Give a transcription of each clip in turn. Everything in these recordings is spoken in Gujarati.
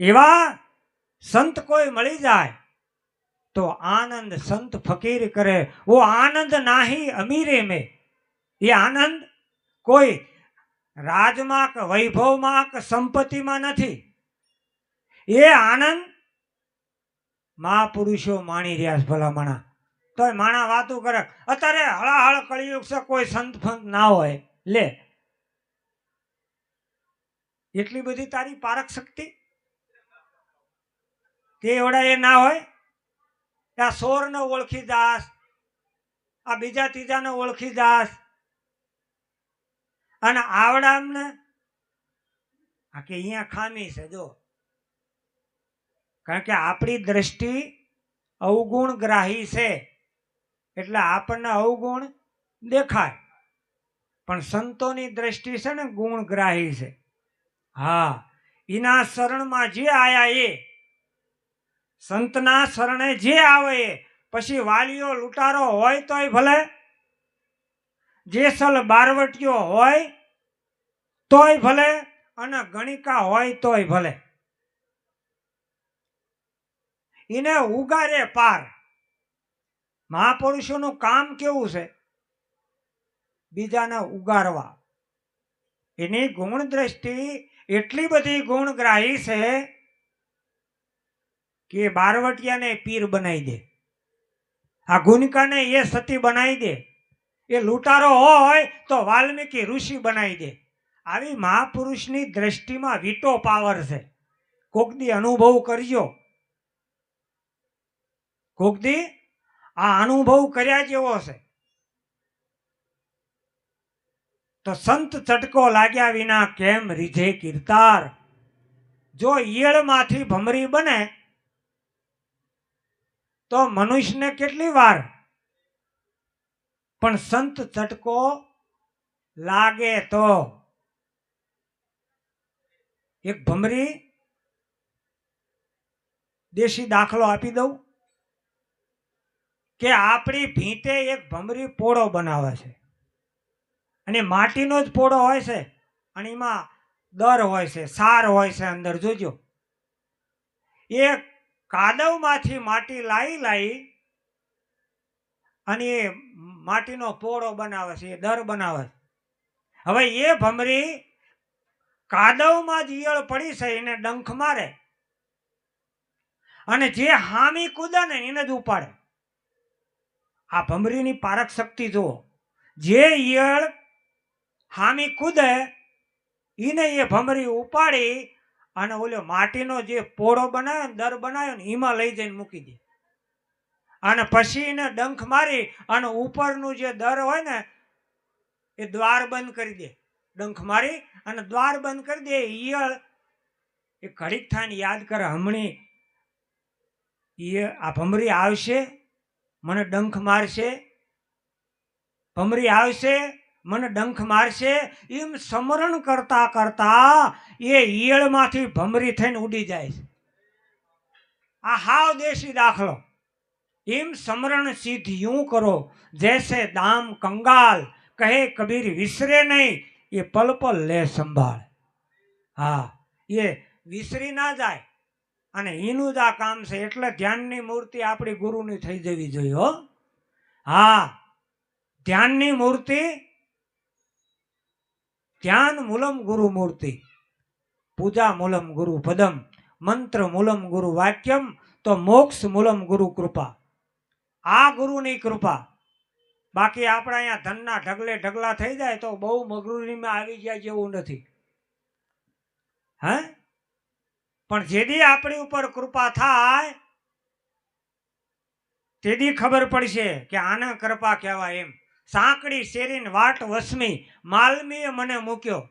એવા સંત કોઈ મળી જાય તો આનંદ સંત ફકીર કરે, वो आनंद नाही अमीरे में। ये आनंद કોઈ રાજમાં કે વૈભવમાં કે સંપત્તિમાં નથી, એ આનંદ મહાપુરુષો માણી રહ્યા છે ભલામણા। તો માણા વાતું કરે, અત્યારે હળાહળ કળિયુગ છે, કોઈ સંત ફંત ના હોય, લે એટલી બધી તારી પારક શક્તિ તે એવડા એ ના હોય? આ સોર ને ઓળખી જાસ, આ બીજા ત્રીજાને ઓળખી જાસ, અને આવડામને આ કે અહીંયા ખામી છે જો, કારણ કે આપણી દ્રષ્ટિ અવગુણ ગ્રાહી છે, એટલે આપણને અવગુણ દેખાય, પણ સંતોની દ્રષ્ટિ છે ને ગુણ ગ્રાહી છે। હા, એના શરણમાં જે આયા એ, સંતના શરણે જે આવે એ, પછી વાલીઓ લૂંટારો હોય તોય ભલે, જેસલ બારવટીયો હોય તોય ભલે, અને ગણિકા હોય તોય ભલે, એને ઉગારે પાર। મહાપુરુષોનું કામ કેવું છે? બીજાને ઉગારવા। એની ગુણ દ્રષ્ટિ એટલી બધી ગુણગ્રાહી છે કે બારવટિયાને પીર બનાવી દે, આ ગુણિકાને એ સતી બનાવી દે, એ લૂંટારો હોય તો વાલ્મીકી ઋષિ બનાવી દે। આવી મહાપુરુષની દ્રષ્ટિમાં વિટો પાવર છે। કોક દી અનુભવ કરજો, કોક દી આ અનુભવ કર્યા જેવો છે। તો સંત ચટકો લાગ્યા વિના કેમ રીઝે કીર્તાર। જો ઈયળમાંથી ભમરી બને તો મનુષ્યને કેટલી વાર, પણ સંત ચટકો લાગે તો। એક ભમરી, દેશી દાખલો આપી દઉં કે આપણી ભીંતે એક ભમરી પોળો બનાવે છે, અને માટીનો જ પોળો હોય છે, અને એમાં દર હોય છે, સાર હોય છે અંદર, જોજો। એ કાદવમાંથી માટી લાવી અને એ માટીનો પોળો બનાવે છે, એ દર બનાવે છે। હવે એ ભમરી કાદવમાં જ ઈયળ પડી છે એને ડંખ મારે, અને જે હામી કૂદે ને એને જ ઉપાડે। આ ભમરીની પારક શક્તિ જુઓ, જે ઈયળ હામી કૂદે એને એ ભમરી ઉપાડી અને ઓલો માટીનો જે પોળો બનાવ્યો ને, દર બનાવ્યો ને, એમાં લઈ જઈને મૂકી દે, અને પછી એને ડંખ મારી અને ઉપરનું જે દર હોય ને એ દ્વાર બંધ કરી દે, ડંખ મારી અને દ્વાર બંધ કરી દે। ઈયળ એ ઘડીક થાય યાદ કરે, હમણી આ ભમરી આવશે, મને ડંખ મારશે, ભમરી આવશે, મને ડંખ મારશે, એમ સ્મરણ કરતા કરતા એ ઈયળમાંથી ભમરી થઈને ઉડી જાય છે। આ હાવ દેશી દાખલો। એમ સ્મરણ સિદ્ધ यूं करो जैसे दाम कंगाल, कहे कबीर विसरे नहीं, ये पल पल ले संभाल। હા, એ વિસરી ના જાય, અને એનું જ આ કામ છે। એટલે ધ્યાનની મૂર્તિ આપણી ગુરુની થઈ જવી જોઈએ હો। હા, ધ્યાનની મૂર્તિ, ધ્યાન મૂલમ ગુરુ મૂર્તિ, પૂજા મૂલમ ગુરુ પદમ, મંત્ર મૂલમ ગુરુ વાક્યમ, તો મોક્ષ મૂલમ ગુરુ કૃપા। આ ગુરુની કૃપા। બાકી આપણા અહીંયા ધનના ઢગલે ઢગલા થઈ જાય તો બહુ મગરૂરીમાં આવી ગયા જેવું નથી, હે? પણ જેદી આપણી ઉપર કૃપા થાય તેદી ખબર પડશે કે આને કૃપા કહેવાય એમ। સાંકડી શેરીન વાટ વસમી, માલમીએ મને મૂક્યો,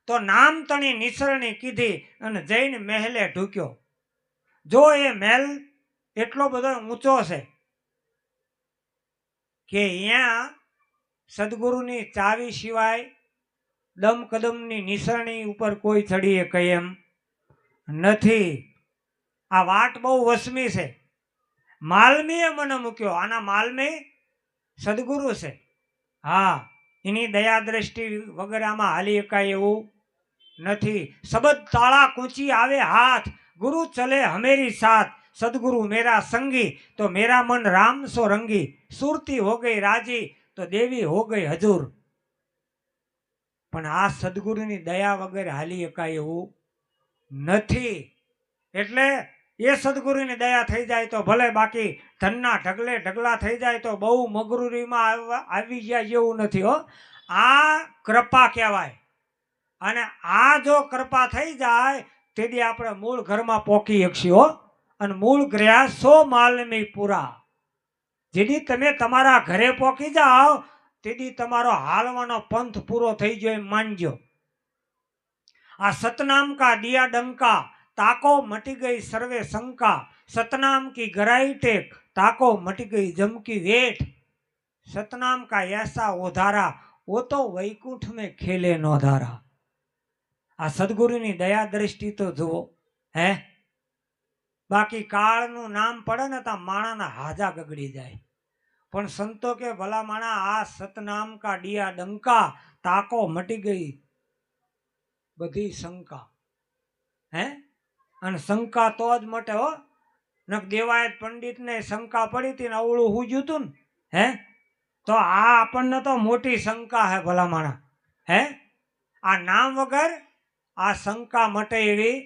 તો નામ તણી નિસરણી કીધી અને જઈને મહેલે ઢૂક્યો। જો એ મહેલ એટલો બધો ઊંચો છે કે અહીંયા સદગુરુની ચાવી સિવાય દમ કદમની નિસરણી ઉપર કોઈ ચડી શકે એમ નથી। આ વાટ બહુ વસમી છે। માલમીએ મને મૂક્યો, આના માલમી સદગુરુ છે। હા, એની દયા દ્રષ્ટિ વગર આમાં હાલી શકાય એવું નથી. શબ્દ તાળા કૂંચી આવે હાથ, ગુરુ ચલે હમેરી સાથ, સદગુરુ મેરા સંગી તો મેરા મન રામ સો રંગી, સુરતી હો ગઈ રાજી તો દેવી હો ગઈ હજૂર. પણ આ સદગુરુની દયા વગર હાલી શકાય એવું નથી. એટલે એ સદગુરુની દયા થઈ જાય તો ભલે, બાકી ધનના ઢગલે ઢગલા થઈ જાય તો બહુ મગરૂરીમાં આવી ગયા જેવું નથી હો. આ કૃપા કહેવાય. અને આ જો કૃપા થઈ જાય તેથી આપણે મૂળ ઘરમાં પોકી શકીએ હો. અને મૂળ ગયા 100 માલમી પૂરા. જેથી તમે તમારા ઘરે પોકી જાઓ તેથી તમારો હાલવાનો પંથ પૂરો થઈ ગયો એમ માનજો. આ સતનામ કા દિયા ડંકા, તાકો મટી ગઈ સર્વે શંકા, સતનામ કી ગરાई टेक, ताको मट गई जम की वेठ, सतनाम का ऐसा ओधारा, वो तो वैकुंठ में खेले नौधारा. આ સદગુરુની દયા દ્રષ્ટિ તો જુઓ હે. બાકી કાળનું નામ પડે ને તો માણાના હાજા ગગડી જાય. પણ સંતો કે ભલા માણા આ સતનામ કા ડિયા ડંકા, તાકો મટી ગઈ બધી શંકા હે. અને શંકા તો જ મટે હો. નક દેવાયત પંડિતને શંકા પડી હતી ને અવળું હુજ્યું હતું ને હે, તો આ આપણને તો મોટી શંકા હે ભલા માણા હે. આ નામ વગર આ શંકા મટે એવી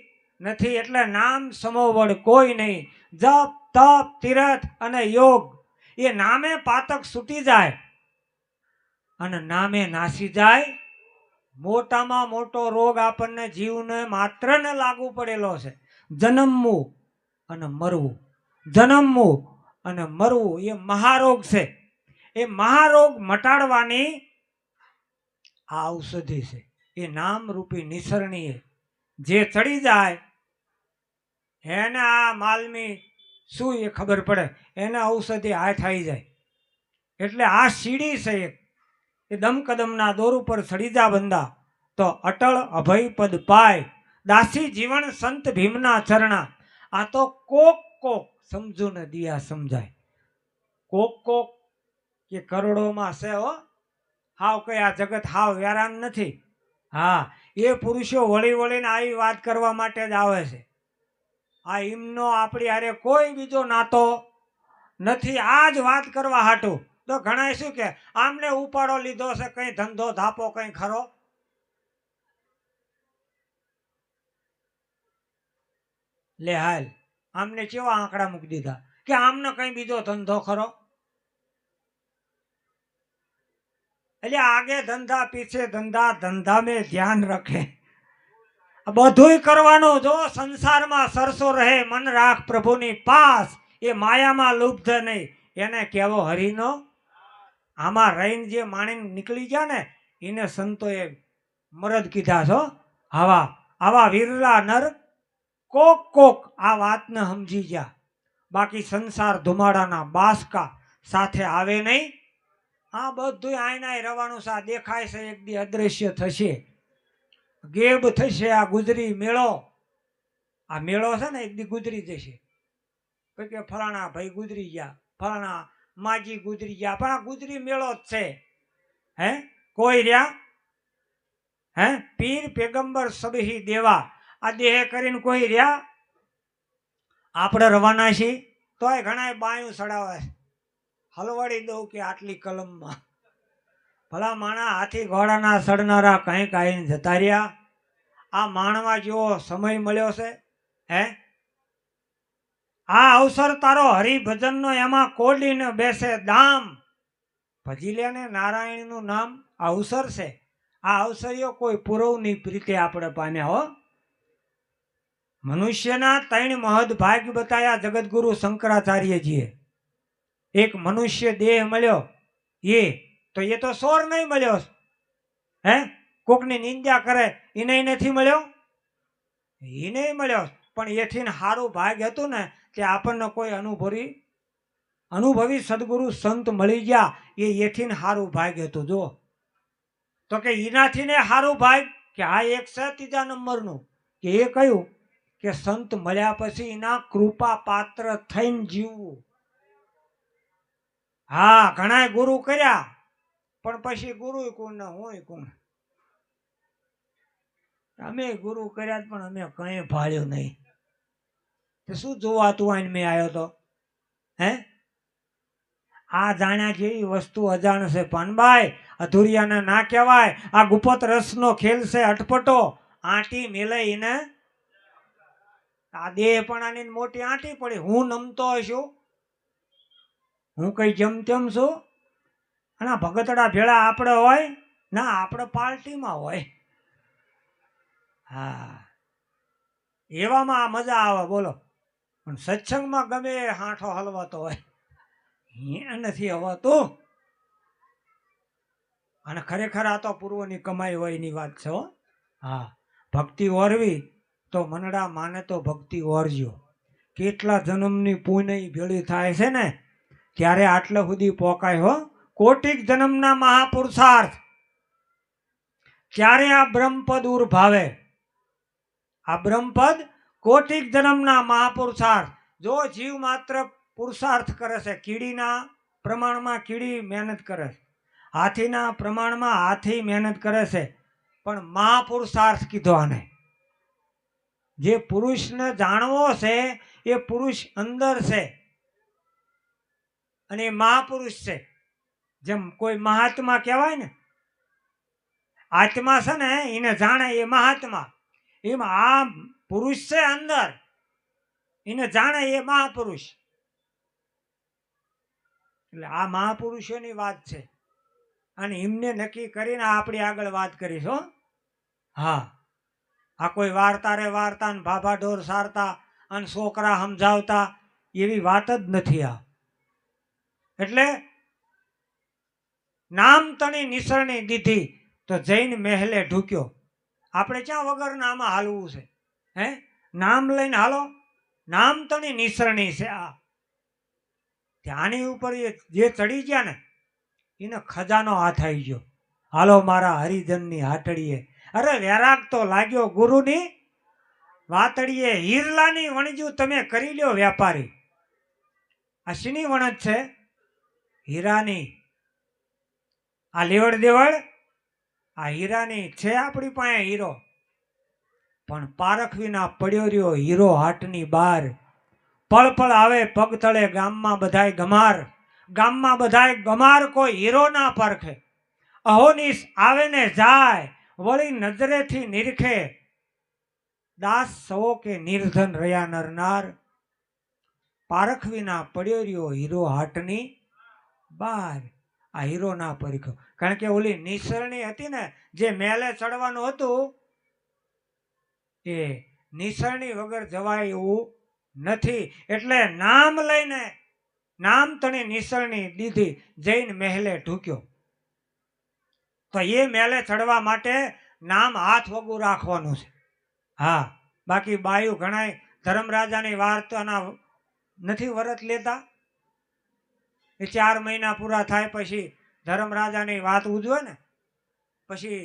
નથી. એટલે નામ સમોવડ કોઈ નહીં. જપ તપ તીરથ અને યોગ એ નામે પાતક છૂટી જાય અને નામે નાસી જાય. મોટામાં મોટો રોગ આપણને જીવને માત્ર ને લાગુ પડેલો છે, જન્મવું અને મરવું. જન્મવું અને મરવું એ મહારોગ છે. એ મહારોગ મટાડવાની આ ઔષધિ છે. એ નામ રૂપી નિસરણી જે ચડી જાય એને આ માલમી શું એ ખબર પડે, એને ઔષધિ હાથ આવી જાય. એટલે આ સીડી છે એક. એ દમકદમના દોર ઉપર ચડી જા બંદા તો અટળ અભય પદ પાય, દાસી જીવન સંત ભીમના ચરણા. આ તો કોક કોક સમજુ ને દિયા સમજાય. કોક કોક કે કરોડોમાં છે હો. હાવ કઈ આ જગત હાવ વેરાન નથી. હા, એ પુરુષો વળી વળીને આવી વાત કરવા માટે જ આવે છે. આ એમનો આપણી હારે કોઈ બીજો નાતો નથી. આ જ વાત કરવા હાટું. તો ઘણા શું કે આમને ઉપાડો લીધો છે, કઈ ધંધો ધાપો કઈ ખરો? લે હાલ, આમને કેવા આંકડા મૂકી દીધા કે આમને કઈ બીજો ધંધો ખરો? એટલે આગે ધંધા પીછે ધંધા, ધંધા में ધ્યાન રખે. બધુંય કરવાનું. જો સંસારમાં સરસો રહે, મન રાખ પ્રભુની પાસ. એ માયામાં લુપ્ત નહીં, એને કહેવો હરિનો. આમાં રહીને જે માણીને નીકળી ગયા ને એને સંતોએ મરદ કીધા છો. આવા વિરલા નર કોક કોક આ વાતને સમજી ગયા. બાકી સંસાર ધુમાડાના બાસકા સાથે આવે નહીં. આ બધું આયનાય રવાનું છે. આ દેખાય છે એક દી અદ્રશ્ય થશે, ગેબ થશે. આ ગુજરી મેળો, આ મેળો છે ને એક દી ગુજરી જશે. કે ફલાણા ભાઈ ગુજરી ગયા, ફલાણા માજી ગુજરી ગયા, પણ આ ગુજરી મેળો જ છે હે. કોઈ રહ્યા હે? પીર પેગંબર સબહી દેવા. આ દેહ કરીને કોઈ રહ્યા? આપણે રવાના છીએ તોય ઘણા બાયું ચડાવે, હલવાડી દઉં કે આટલી કલમમાં. ભલા માણા હાથી ઘોડાના સડનારા કંઈક આવીને જતા રહ્યા. આ માણવા જેવો સમય મળ્યો છે હે. આ અવસર તારો હરિભજનનો, એમાં કોડીને બેસે દામ. ભજી લે ને નારાયણનું નામ. આ અવસર છે. આ અવસરીઓ કોઈ પુરવની પ્રીતે આપણે પામ્યા હો. મનુષ્યના 3 મહદ ભાગ્ય બતાયા જગતગુરુ શંકરાચાર્યજીએ. એક મનુષ્ય દેહ મળ્યો એ તો સોર નહીં મળ્યો હે. કોકની નિંદા કરે એને નથી મળ્યો, એ નહીં મળ્યો. પણ એથી સારું ભાગ્ય હતું ને કે આપણને કોઈ અનુભવી સદગુરુ સંત મળી ગયા. એથી સારું ભાગ્ય હતું. જો તો કે એનાથી ને સારું ભાગ કે આ એક છે 3જા નંબરનું કે એ કયું કે સંત મળ્યા પછી એના કૃપા પાત્ર થઈને જીવવું. હા, ઘણા ગુરુ કર્યા પણ પછી ગુરુ કોણ ને હું કોણ. અમે ગુરુ કર્યા પણ અમે કઈ ભાળ્યું નહીં. તો શું જોવાતું આઈને મેં આવ્યો તો? હે, આ જાણ્યા જેવી વસ્તુ અજાણ છે પાનભાઈ, અધુરિયાને ના કહેવાય. આ ગુપત રસનો ખેલ છે અટપટો. આંટી મેલાઈને આ દેહ પણ આની મોટી આંટી પડી. હું નમતો છું, હું કઈ જેમ તેમ છું? અને ભગતડા ભેળા આપણે હોય ના, આપણે પાર્ટીમાં હોય. હા, એવામાં આ મજા આવે બોલો. પણ સત્સંગમાં ગમે હાંઠો હલવાતો હોય, એ નથી હવાતું. અને ખરેખર આ તો પૂર્વની કમાઈ હોય એની વાત છે હો. હા, ભક્તિ ઓરવી તો મનડા માને તો ભક્તિ ઓરજો. કેટલા જન્મની પુણ્ય ભેળી થાય છે ને ત્યારે આટલે સુધી પોકાય હો. કોટિક જન્મના મહાપુરુષાર્થ ત્યારે આ બ્રહ્મપદ ઉર્ભાવે. આ બ્રહ્મપદ કોટિક જન્મના મહાપુરુષાર્થ. જો જીવ માત્ર પુરુષાર્થ કરે છે, કીડીના પ્રમાણમાં કીડી મહેનત કરે છે, હાથીના પ્રમાણમાં હાથી મહેનત કરે છે, પણ મહાપુરુષાર્થ કીધો આને. જે પુરુષને જાણવો છે એ પુરુષ અંદર છે અને એ મહાપુરુષ છે. જેમ કોઈ મહાત્મા કહેવાય ને, આત્મા છે ને એને જાણે એ મહાત્મા, એમ આ પુરુષ છે અંદર, એને જાણે એ મહાપુરુષ. એટલે આ મહાપુરુષોની વાત છે અને એમને નક્કી કરીને આપણી આગળ વાત કરીશું. હા, આ કોઈ વાર્તા રે વાર્તા ને ભાભા ઢોર સારતા અને છોકરા સમજાવતા એવી વાત જ નથી આ. એટલે નામ તણી નિસરણી દીધી તો જૈન મહેલે ઢૂક્યો. આપણે ક્યાં વગર નામાં હાલવું છે? હે, નામ લઈને હાલો. નામ તણી નિસરણી છે આ. ત્યાંની ઉપર જે ચડી ગયા ને એને ખજાનો હાથ આવી ગયો. હાલો મારા હરિજનની હાટડીએ. અરે વેરાગ તો લાગ્યો ગુરુની વાતડીએ. હીરલાની વણજુ તમે કરી લ્યો વેપારી. આ શીની વણજ છે? હીરાની. આ લેવડ દેવડ આ હીરાની છે આપણી પાસે હીરો, પણ પારખ વિના પડ્યો રહ્યો હીરો હાટની બાર. પળ પળ આવે પગ તળે ગામમાં બધાય ગમાર. ગામમાં બધાય ગમાર, કોઈ હીરો ના પરખે. અહોનીશ આવે ને જાય, વળી નજરેથી નિરખે. દાસ સવો કે નિર્ધન રહ્યા નરનાર. પારખ વિના પડ્યો રહ્યો હીરો હાટની બાર. આ હીરો ના પરખ્યો. કારણ કે ઓલી નિસરણી હતી ને, જે મેલે ચડવાનું હતું, એ નિસરણી વગર જવાય એવું નથી. એટલે નામ લઈને નામ તણી નિસરણી દીધી, જૈન મહેલે ઢૂક્યો. તો એ મેલે ચડવા માટે નામ હાથ વગું રાખવાનું છે. હા, બાકી બાયું ઘણાય ધર્મરાજાની વાર્તાના નથી વરત લેતા. એ 4 મહિના પૂરા થાય પછી ધર્મરાજાની વાત ઉજવે ને, પછી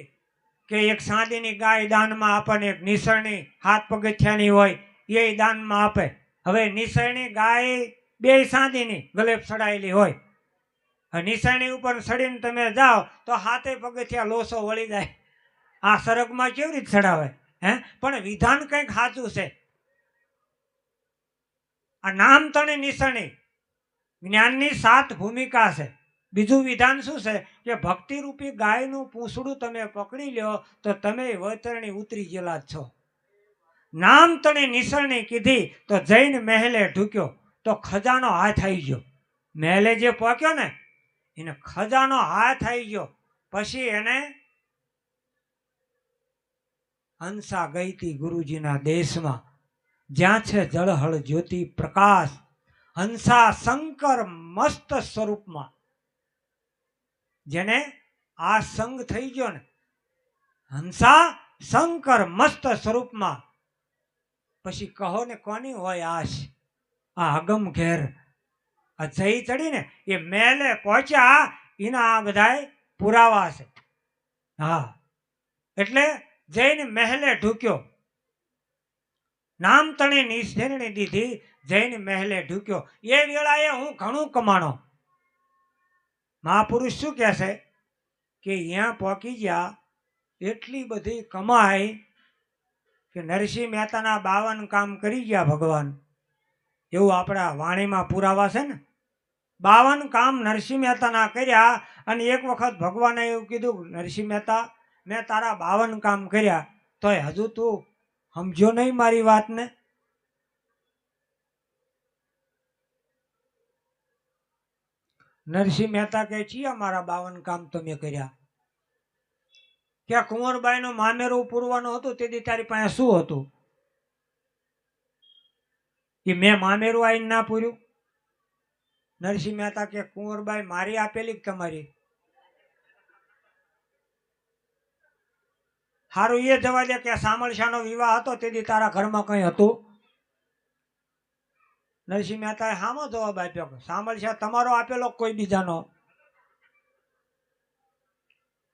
કે એક સાદીની ગાય દાનમાં આપે ને એક નિસરણી 7 પગથિયાની હોય એ દાનમાં આપે. હવે નિસરણી ગાય બે સાદીની ગલેપ ચડાયેલી હોય, નિસરણી ઉપર ચડીને તમે જાઓ તો 7 પગથિયા લોસો વળી જાય. આ સરગમાં કેવી રીતે ચડાવે? હે, પણ વિધાન કંઈક સાચું છે. આ નામ તણી નિસરણી જ્ઞાનની 7 ભૂમિકા છે. બીજું વિધાન શું છે કે ભક્તિ રૂપી ગાયનું પૂંછડું તમે પકડી લ્યો તો તમે વતરણી ઉતરી ગયેલા છો. નામ તણી નિસરણી કીધી તો જૈન મહેલે ઢૂક્યો. તો ખજાનો હાથ આવી ગયો. મહેલે જે પહોંચ્યો ને એને ખજાનો હાથ આવી ગયો. પછી એને હંસા ગઈ હતી ગુરુજીના દેશમાં, જ્યાં છે જળહળ જ્યોતિ પ્રકાશ. હંસા શંકર મસ્ત સ્વરૂપમાં. જેને આ સંગ થઈ ગયો ને, હંસા શંકર મસ્ત સ્વરૂપમાં. પછી કહો ને કોની હોય આશ? આ અગમ ઘેર આ જઈ ચડીને એ મેલે પહોંચ્યા એના આ બધાય પુરાવા છે. હા, એટલે જૈન મહેલે ઢૂક્યો. નામ તણી નિસરણી દીધી, જૈન મહેલે ઢૂક્યો. એ વેળાએ હું ઘણું કમાણો. મહાપુરુષ શું કહે છે કે અહીંયા પહોંચી ગયા, એટલી બધી કમાઈ કે નરસિંહ મહેતાના 52 કામ કરી ગયા ભગવાન, એવું આપણા વાણીમાં પુરાવા છે ને. 52 કામ નરસિંહ મહેતાના કર્યા. અને એક વખત ભગવાને એવું કીધું, નરસિંહ મહેતા મેં તારા 52 કામ કર્યા, તોય હજુ તું સમજો નહીં મારી વાતને. નરસિંહ મહેતા કહે છીએ મારા 52 કામ તમે કર્યા? કે કુંવરબાઈનું મામેરું પૂરવાનું હતું, તેથી તારી પાસે શું હતું? કે મેં મામેરું આવીને ના પૂર્યું. નરસિંહ મહેતા કે કુંવરબાઈ મારી આપેલી કે તમારી? સારું એ જવા દે કે સામળશાનો વિવાહ હતો, તેથી તારા ઘરમાં કંઈ હતું? નરસિંહ મહેતાએ સામો જવાબ આપ્યો, સામળશા તમારો આપેલો કોઈ બીજાનો?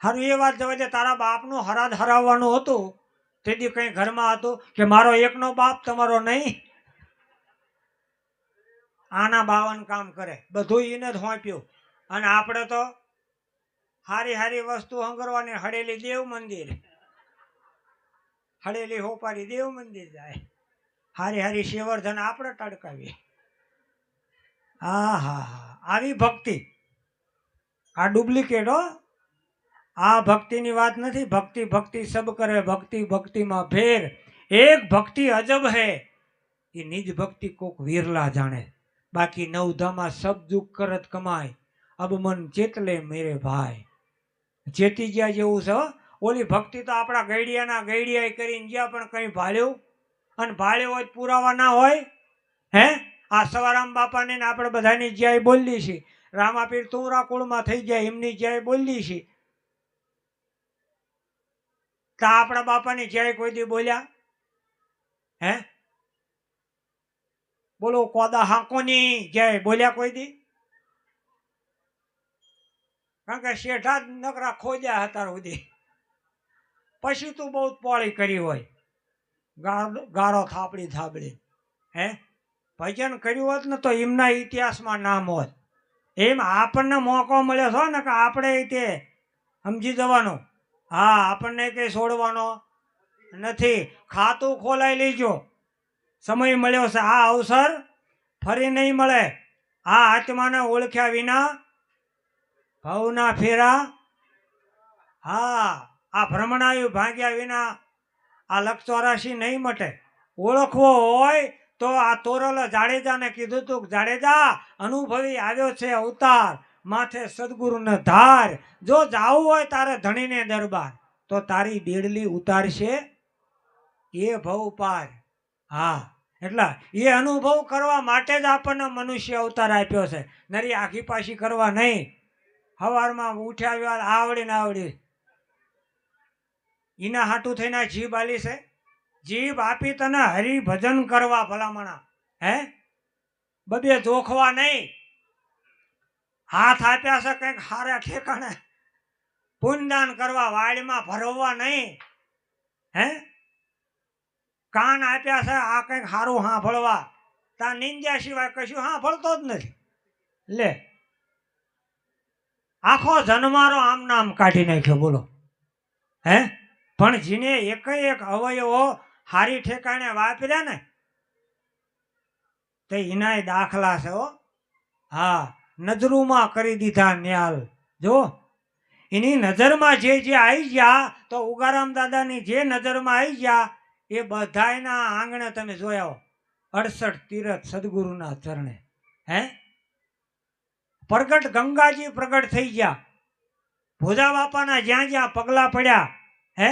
સારું એ વાત જવા દે, તારા બાપનું હરાદ હરાવવાનું હતું, તેથી કંઈ ઘરમાં હતું? કે મારો એકનો બાપ, તમારો નહીં. આના 52 કામ કરે, બધું એને જ સોંપ્યું. અને આપણે તો હારી હારી વસ્તુ હંગરવાની, હડેલી દેવ મંદિર, હડેલી હોપારી દેવ મંદિર જાય, હારી હારી સેવર્ધન આપણે ટડકાવીએ. હા હા હા, આવી ભક્તિ આ ડુપ્લિકેટ હો. આ ભક્તિની વાત નથી. ભક્તિ ભક્તિ સબ કરે, ભક્તિ ભક્તિમાં ફેર. એક ભક્તિ અજબ હે, એ નિજ ભક્તિ કોક વીરલા જાણે. બાકી નવધામાં સબ દુઃખ કરત કમાય, અબ મન ચેતલે મેરે ભાઈ. ચેતી ગયા જેવું છે. ઓલી ભક્તિ તો આપણા ગઈડિયાના ગઈડિયા કરીને ગયા, પણ કંઈ ભાળ્યું? અને ભાળ્યું હોય પુરાવા ના હોય. હે આ સવારામ બાપાને આપણે બધાની જ્યાય બોલી છે, રામાપીર તુંરા કુળમાં થઈ જાય એમની જ્યાય બોલી છે, તો આપણા બાપાની જ્યાય કોઈ દી બોલ્યા? હે બોલો, કોદા હાંકોની જ્યાય બોલ્યા કોઈ દી? કારણ કે શેઠા જ નકરા ખોદ્યા હતા સુધી. પછી તું બહુ પોળી કરી હોય, ગારો થાપડી થાબડી, હે ભજન કર્યું હોત ને તો એમના ઇતિહાસમાં નામ હોત. એમ આપણને મોકો મળ્યો છો ને, કે આપણે તે સમજી જવાનું. હા, આપણને કંઈ છોડવાનો નથી. ખાતું ખોલાઈ લેજો, સમય મળ્યો છે. આ અવસર ફરી નહીં મળે. આ આત્માને ઓળખ્યા વિના ભવના ફેરા. હા, આ ભ્રમણાયુ ભાગ્યા વિના આ 184 નહીં મટે. ઓળખવો હોય તો આ તોરલ જાડેજાને કીધું તું, જાડેજા અનુભવી આવ્યો છે અવતાર, માથે સદગુરુને ધાર. જો જાવું હોય તારે ધણીને દરબાર, તો તારી બેડલી ઉતારશે એ ભવ પાર. હા, એટલે એ અનુભવ કરવા માટે જ આપણને મનુષ્ય અવતાર આપ્યો છે, નરી આખી પાછી કરવા નહીં. સવારમાં ઉઠ્યા આવડી ને આવડી એના હાટું થઈને જીભ આલી છે. જીભ આપી તને હરિભજન કરવા ભલામણા, હે બધે જોખવા નહીં. હાથ આપ્યા છે કંઈક હારા ઠેકાણે પુણ્યદાન કરવા, વાડીમાં ભરવવા નહીં. હે કાન આપ્યા છે આ કંઈક સારું સાંભળવા, તા નિંદ્યા સિવાય કશું સાંભળતો જ નથી. લે, આખો જન્મારો આમ નામ કાઢી નાખ્યો, બોલો. હે પણ જેને એક એક અવયવો હારી ઠેકાણે વાપર્યા ને, તે એનાય દાખલા છે હો. હા, નજરૂમાં કરી દીધા ન્યાલ. જો એની નજરમાં જે જે આવી ગયા, તો ઉગારામ દાદાની જે નજરમાં આવી ગયા એ બધાયના આંગણે તમે જોયા. 68 તીરથ સદગુરુના ચરણે. હે પ્રગટ ગંગાજી પ્રગટ થઈ ગયા. ભોજા બાપાના જ્યાં જ્યાં પગલા પડ્યા, હે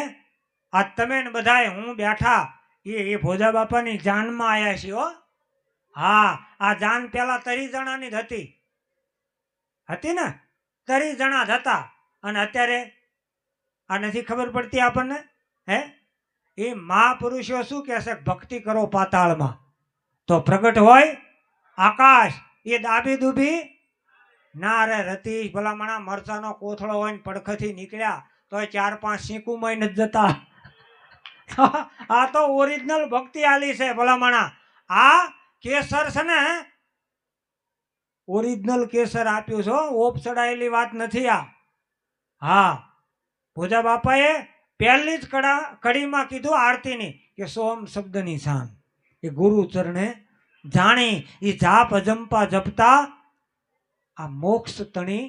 આ તમે ને બધાય હું બેઠા, એ ભોજા બાપાની જાનમાં આવ્યા છીએ હો. હા, આ જાન પેલા 30 જણાની જ હતી ને, 30 જણા જ હતા. અને અત્યારે આ નથી ખબર પડતી આપણને. હે એ મહાપુરુષો શું કહે છે? ભક્તિ કરો પાતાળમાં તો પ્રગટ હોય આકાશ. એ દાબી દુબી ના રે રતીશ, ભલામણા મરચાનો કોથળો હોય ને પડખથી નીકળ્યા તો 4-5 સિંકુમાં નથી જતા. આ તો ઓરિજિનલ ભક્તિ આલી છે ભલામણા. આ કેસર છે ને, ઓરિજિનલ કેસર આપ્યું છે, ઓપ ચડાયેલી વાત નથી આ. હા, ભોજા બાપાએ પહેલી જ કડીમાં કીધું આરતીની, કે કે સોમ શબ્દની શાન એ ગુરુ ચરણે જાણી એ જાપ અજંપા જપતા આ મોક્ષ તણી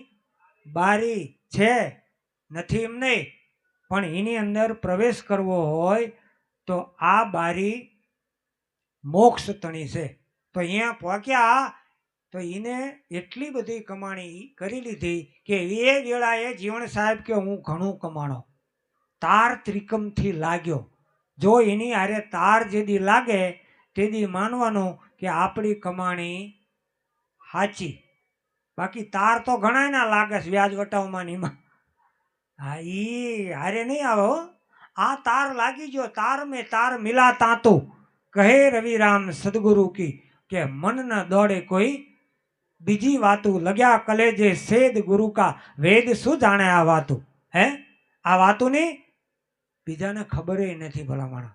બારી છે, નથી એમ નહીં, પણ એની અંદર પ્રવેશ કરવો હોય તો આ બારી મોક્ષ તણી છે. તો અહીંયા પહોંચ્યા તો એને એટલી બધી કમાણી કરી લીધી કે એ વેળાએ જીવણ સાહેબ કે હું ઘણું કમાણો, તાર ત્રિકમથી લાગ્યો. જો એની હારે તાર જેદી લાગે તેદી માનવાનું કે આપણી કમાણી સાચી. બાકી તાર તો ઘણા ના લાગે છે વ્યાજ વટાવમાં ને એમાં. હા ઈ હારે નહીં આવે હો. આ તાર લાગી ગયો, તાર મેં તાર મિલા તાતું કહે રવિરામ સદગુરુ કી કે મન ન દોડે કોઈ બીજી વાતું લગ્યા કલેજે સેદ ગુરુ કા વેદ શું જાણે આ વાતું. હે આ વાતું ની બીજાને ખબર નથી ભલામણ.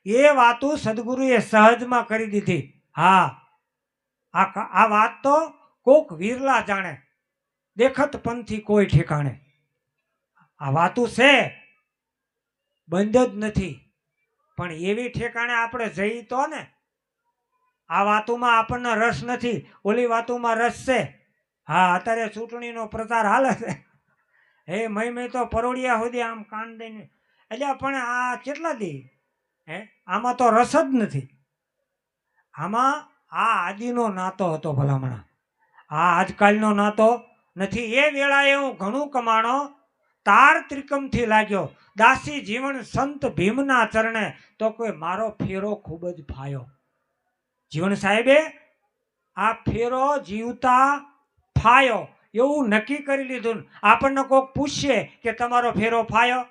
એ વાતું સદગુરુએ સહજમાં કરી દીધી. હા આ વાત તો કોક વીરલા જાણે, દેખત પંથી કોઈ ઠેકાણે. આ વાતું છે બંધ જ નથી, પણ એવી ઠેકાણે આપણે જઈ તો ને. આ વાતોમાં આપણને રસ નથી, ઓલી વાતોમાં રસ છે. હા અત્યારે ચૂંટણીનો પ્રચાર હાલે છે. હે મય તો પરોડિયા સુધી આમ કાન દઈને એટલે પણ આ કેટલા દી હે આમાં તો રસ જ નથી. આમાં આ આદિનો નાતો હતો ભલામણા, આ આજકાલનો નાતો નથી. એ વેળાએ હું ઘણું કમાણો, તાર ત્રિકમથી લાગ્યો, દાસી જીવન સંત ભીમના ચરણે તો કોઈ મારો ફેરો ખૂબ જ ફાયો. જીવણ સાહેબે આ ફેરો જીવતા ફાયો એવું નક્કી કરી લીધું. આપણને કોઈક પૂછશે કે તમારો ફેરો ફાયો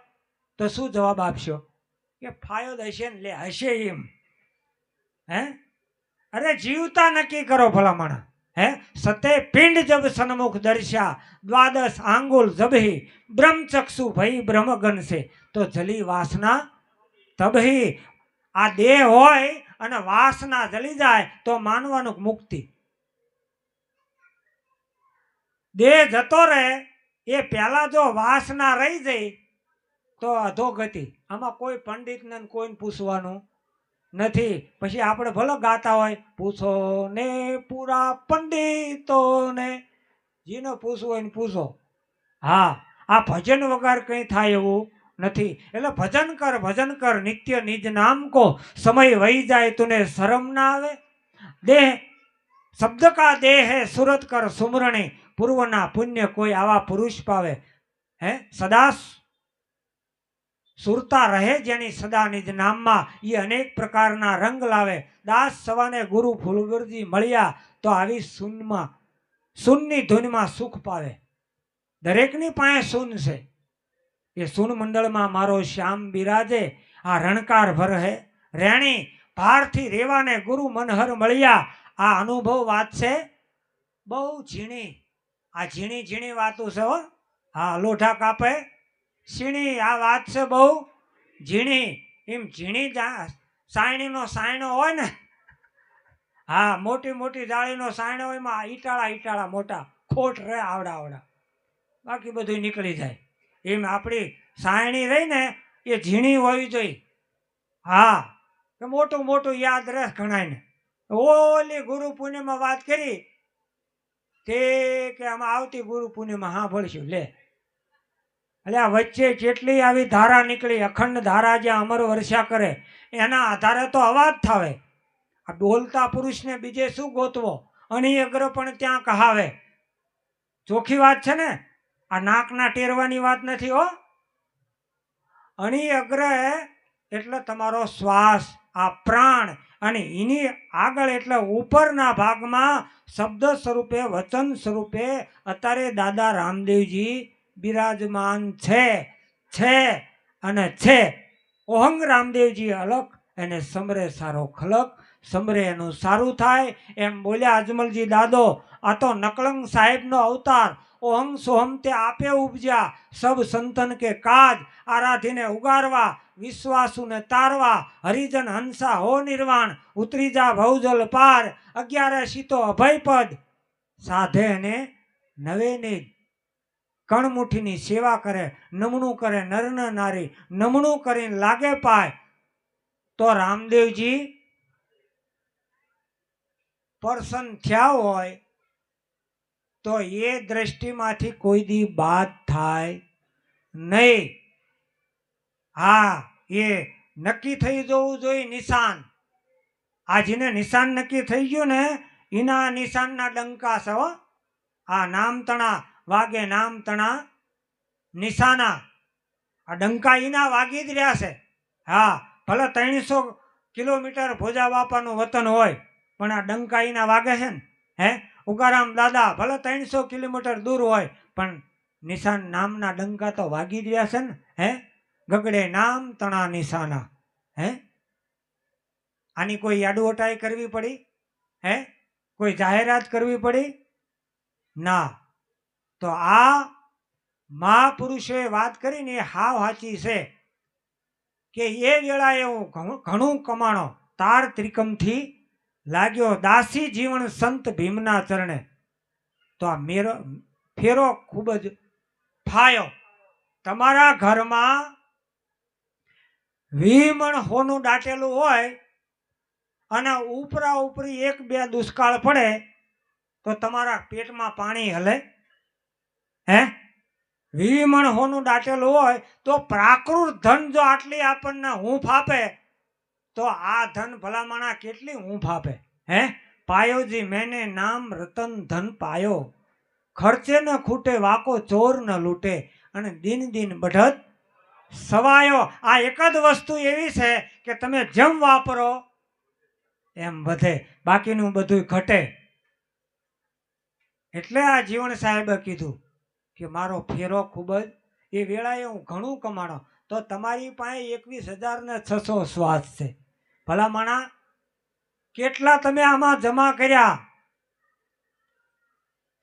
તો શું જવાબ આપશો? કે ફાયો જ હશે ને, લે હશે એમ. હે અરે જીવતા નક્કી કરો ભલામણા. હે સતે પિંડ જબ સન્મુખ દર્શ્યા દ્વાદશ આંગુલ જબહી બ્રહ્મચક્ષુ ભઈ બ્રહ્મગન છે તો જલી વાસના તબહી. આ દેહ હોય અને વાસના જલી જાય તો માનવાનું મુક્તિ. દેહ જતો રહે એ પહેલા જો વાસના રહી જાય તો અધોગતિ. આમાં કોઈ પંડિતને કોઈને પૂછવાનું નથી. પછી આપણે ભલે ગાતા હોય પૂછો ને પૂરા પંડિતોને, જેને પૂછવું હોય ને પૂછો. હા આ ભજન વગર કંઈ થાય એવું નથી. એટલે ભજન કર નિત્ય નિજ નામ કો, સમય વહી જાય તુને શરમ ના આવે. દેહ શબ્દ કા દેહ હે સુરત કર સુમરણી, પૂર્વના પુણ્ય કોઈ આવા પુરુષ પાવે. હે સદા સુરતા રહે જેની સદા નિજ નામમાં, એ અનેક પ્રકારના રંગ લાવે. દાસ સવાને ગુરુ ફૂલગુરજી મળ્યા તો આવી શૂન્યમાં શૂનની ધૂનમાં સુખ પાવે. દરેકની પાસે શૂન છે. એ શૂન મંડળમાં મારો શ્યામ બિરાજે, આ રણકાર ભર હે રેણી ભારથી રેવાને ગુરુ મનહર મળ્યા. આ અનુભવ વાત છે બહુ ઝીણી. આ ઝીણી ઝીણી વાતો છે હો. હા લોઢા કાપે સીણી, આ વાત છે બહુ ઝીણી. એમ ઝીણી સાયણીનો સાયણો હોય ને, હા મોટી મોટી જાળીનો સાયણો હોય એમાં ઈટાળા મોટા ખોટ રહે આવડા, બાકી બધું નીકળી જાય. એમ આપણી સાયણી રહી ને એ ઝીણી હોવી જોઈએ. હા કે મોટું યાદ રહે ઘણાને. ઓલી ગુરુ પૂર્ણિમા વાત કરી તે કે આમાં આવતી ગુરુ પૂર્ણિમા હા ભળશું લે. એટલે આ વચ્ચે કેટલી આવી ધારા નીકળી, અખંડ ધારા જ્યાં અમર વર્ષા કરે એના આધારે તો અવાજ થાવે. આ બોલતા પુરુષને બીજે શું ગોતવો? અણી અગ્ર પણ ત્યાં કહાવે. ચોખ્ખી વાત છે ને, આ નાકના ટેરવાની વાત નથી હો. અણી અગ્ર એટલે તમારો શ્વાસ, આ પ્રાણ, અને એની આગળ એટલે ઉપરના ભાગમાં શબ્દ સ્વરૂપે વચન સ્વરૂપે અત્યારે દાદા રામદેવજી બિરાજમાન છે અને છે. ઓહંગ રામદેવજી અલગ એને સમરે સારો ખલક, સમરે એનું સારું થાય એમ બોલ્યા અજમલજી દાદો. આ તો નકલંગ સાહેબનો અવતાર. ઓહંગ સોહમ તે આપે ઉપજ્યા, સબ સંતન કે કાજ આરાધીને ઉગારવા, વિશ્વાસુને તારવા, હરિજન હંસા હો નિર્વાણ, ઉતરી જા ભવજલ પાર, 11 સીતો અભયપદ, સાધે અને નવે ને કણમુઠીની સેવા કરે, નમણું કરે નર નારી, નમણું કરીને લાગે પાય. તો રામદેવજી પર્સન થયા હોય તો એ દ્રષ્ટિમાંથી કોઈ દી બાદ થાય નહીં. હા, એ નક્કી થઈ જવું જોઈએ નિશાન. આ જેને નિશાન નક્કી થઈ ગયું ને એના નિશાનના ડંકા છે હો. આ નામતણા વાગે, નામતણા નિશાના. આ ડંકા એના વાગી જ રહ્યા છે. હા, ભલે 300 કિલોમીટર ભોજા બાપાનું વતન હોય પણ આ ડંકા એના વાગે છે ને. હે, ઉગારામ દાદા ભલે 300 કિલોમીટર દૂર હોય પણ નિશાન નામના ડંકા તો વાગી જ રહ્યા છે ને. હે, ગગડે નામ તણા નિશાના. હે, આની કોઈ એડવર્ટાઈ કરવી પડી? હે, કોઈ જાહેરાત કરવી પડી? ના. તો આ મહાપુરુષોએ વાત કરીને એ હાવ સાચી છે કે એ વેળાએ હું ઘણું કમાણો તાર ત્રિકમથી લાગ્યો દાસી જીવન સંત ભીમના ચરણે. તો આ મેરો ફેરો ખૂબ જ ફાયો. તમારા ઘરમાં 20 મણ હોનું દાટેલું હોય અને ઉપરા ઉપરી 1-2 દુષ્કાળ પડે તો તમારા પેટમાં પાણી હલે? હે, 20 મણ હોનું દાટેલું હોય તો પ્રાકૃત ધન જો આટલી આપણને હૂંફ આપે તો આ ધન ભલામણા કેટલી હૂંફ આપે. હે, પાયોજી મેને નામ રતન ધન પાયો, ખર્ચે ન ખૂટે વાકો ચોર ન લૂટે, અને દિન દિન બઢત સવાયો. આ એક જ વસ્તુ એવી છે કે તમે જેમ વાપરો એમ વધે, બાકીનું બધું ઘટે. એટલે આ જીવણ સાહેબે કીધું કે મારો ફેરો ખૂબ જ એ વેળાએ હું ઘણું કમાણો. તો તમારી પાસે 21,600 શ્વાસ છે. ભલામણા કેટલા તમે આમાં જમા કર્યા?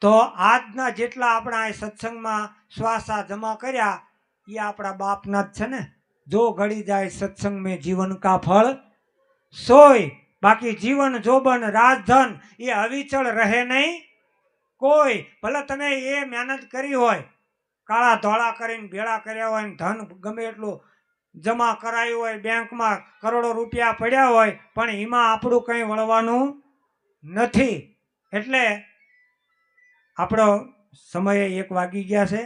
તો આજના જેટલા આપણા આ સત્સંગમાં શ્વાસા જમા કર્યા એ આપણા બાપના જ છે ને. જો ઘડી જાય સત્સંગ મેં જીવન કા ફળ સોય. બાકી જીવન જોબન રાજધન એ અવિચળ રહે નહીં કોઈ. ભલે તમે એ મહેનત કરી હોય, કાળા ધોળા કરીને ભેળા કર્યા હોય, ધન ગમે એટલું જમા કરાયું હોય, બેંકમાં કરોડો રૂપિયા પડ્યા હોય, પણ એમાં આપણું કંઈ વળવાનું નથી. એટલે આપણો સમય 1 વાગી ગયા છે.